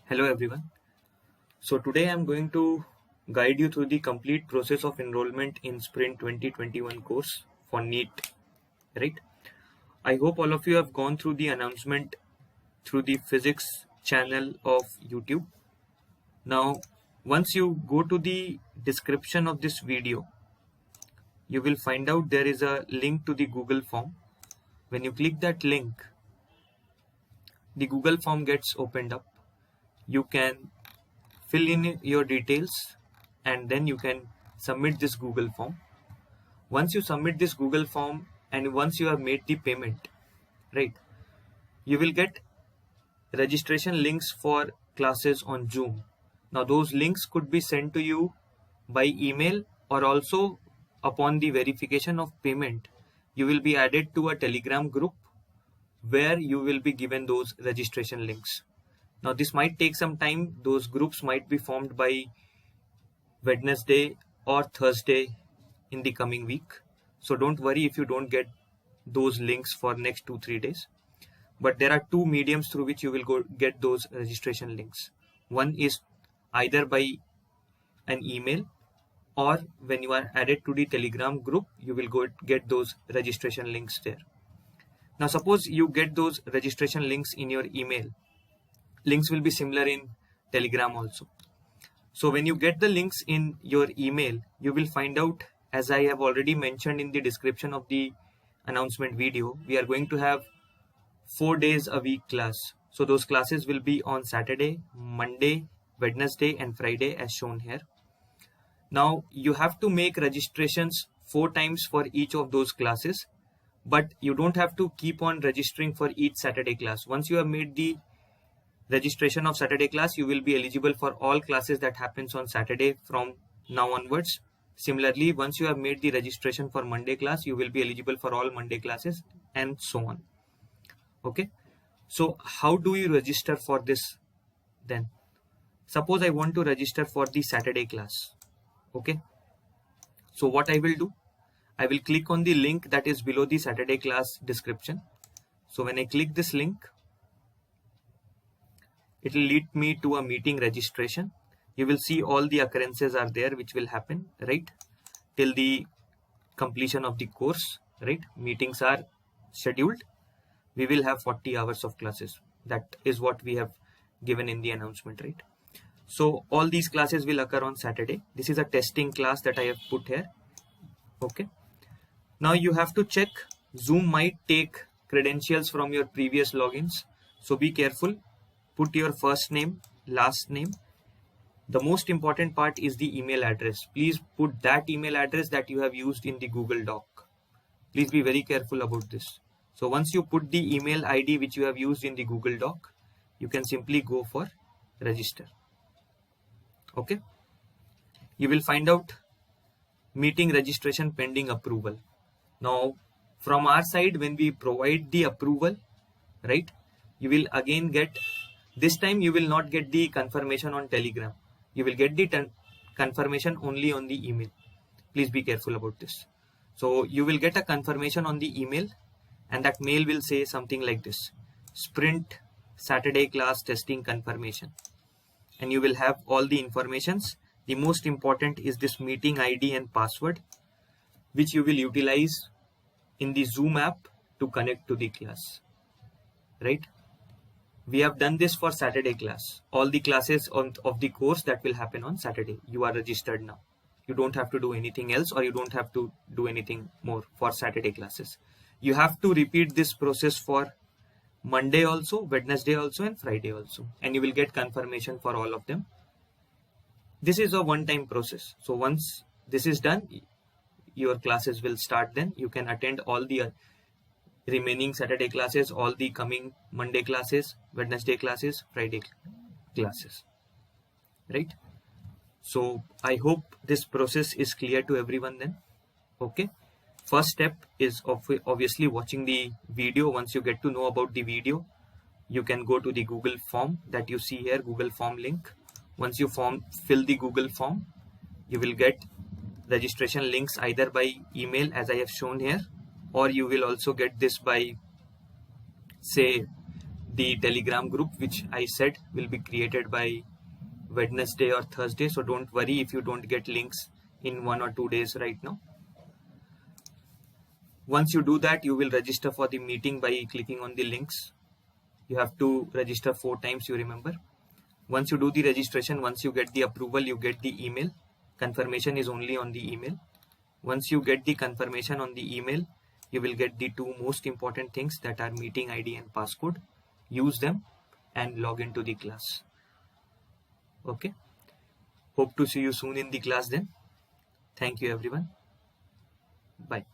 Hello everyone. So today I'm going to guide you through the complete process of enrollment in Sprint 2021 course for NEET, right? I hope all of you have gone through the announcement through the physics channel of YouTube. Now, once you go to the description of this video, you will find out there is a link to the Google form. When you click that link, the Google form gets opened up. You can fill in your details and then you can submit this Google form. Once you submit this Google form and once you have made the payment, right, you will get registration links for classes on Zoom. Now those links could be sent to you by email, or also upon the verification of payment, you will be added to a Telegram group where you will be given those registration links. Now this might take some time. Those groups might be formed by Wednesday or Thursday in the coming week. So don't worry if you don't get those links for next 2-3 days. But there are two mediums through which you will get those registration links. One is either by an email, or when you are added to the Telegram group, you will get those registration links there. Now suppose you get those registration links in your email. Links will be similar in Telegram also. So when you get the links in your email, you will find out, as I have already mentioned in the description of the announcement video, we are going to have 4 days a week class. So those classes will be on Saturday, Monday, Wednesday and Friday as shown here. Now you have to make registrations 4 times for each of those classes, but you don't have to keep on registering for each Saturday class. Once you have made the registration of Saturday class, you will be eligible for all classes that happens on Saturday from now onwards. Similarly, once you have made the registration for Monday class, you will be eligible for all Monday classes and so on. Okay, so how do you register for this then? Suppose I want to register for the Saturday class. Okay, so what I will do, I will click on the link that is below the Saturday class description. So when I click this link, it will lead me to a meeting registration. You will see all the occurrences are there which will happen, right, till the completion of the course, right? Meetings are scheduled. We will have 40 hours of classes. That is what we have given in the announcement, right? So all these classes will occur on Saturday. This is a testing class that I have put here. Okay. Now you have to check. Zoom might take credentials from your previous logins. So be careful. Put your first name, last name. The most important part is the email address. Please put that email address that you have used in the Google Doc. Please be very careful about this. So once you put the email ID which you have used in the Google Doc, you can simply go for register. Okay. You will find out meeting registration pending approval. Now from our side, when we provide the approval, right, you will again get, this time you will not get the confirmation on Telegram. You will get the confirmation only on the email. Please be careful about this. So you will get a confirmation on the email, and that mail will say something like this: Sprint Saturday class testing confirmation. And you will have all the informations. The most important is this meeting ID and password, which you will utilize in the Zoom app to connect to the class, right? We have done this for Saturday class. All the classes of the course that will happen on Saturday. You are registered now. You don't have to do anything else, or you don't have to do anything more for Saturday classes. You have to repeat this process for Monday also, Wednesday also and Friday also. And you will get confirmation for all of them. This is a one-time process. So once this is done, your classes will start then. You can attend all the remaining Saturday classes, all the coming Monday classes, Wednesday classes, Friday classes, right? So I hope this process is clear to everyone then. Okay. First step is obviously watching the video. Once you get to know about the video, you can go to the Google form that you see here, Google form link. Once you fill the Google form, you will get registration links either by email as I have shown here, or you will also get this by, say, the Telegram group, which I said will be created by Wednesday or Thursday. So don't worry if you don't get links in 1 or 2 days right now. Once you do that, you will register for the meeting by clicking on the links. You have to register 4 times, you remember. Once you do the registration, once you get the approval, you get the email. Confirmation is only on the email. Once you get the confirmation on the email, you will get the 2 most important things, that are meeting ID and passcode. Use them and log into the class. Okay. Hope to see you soon in the class then. Thank you everyone. Bye.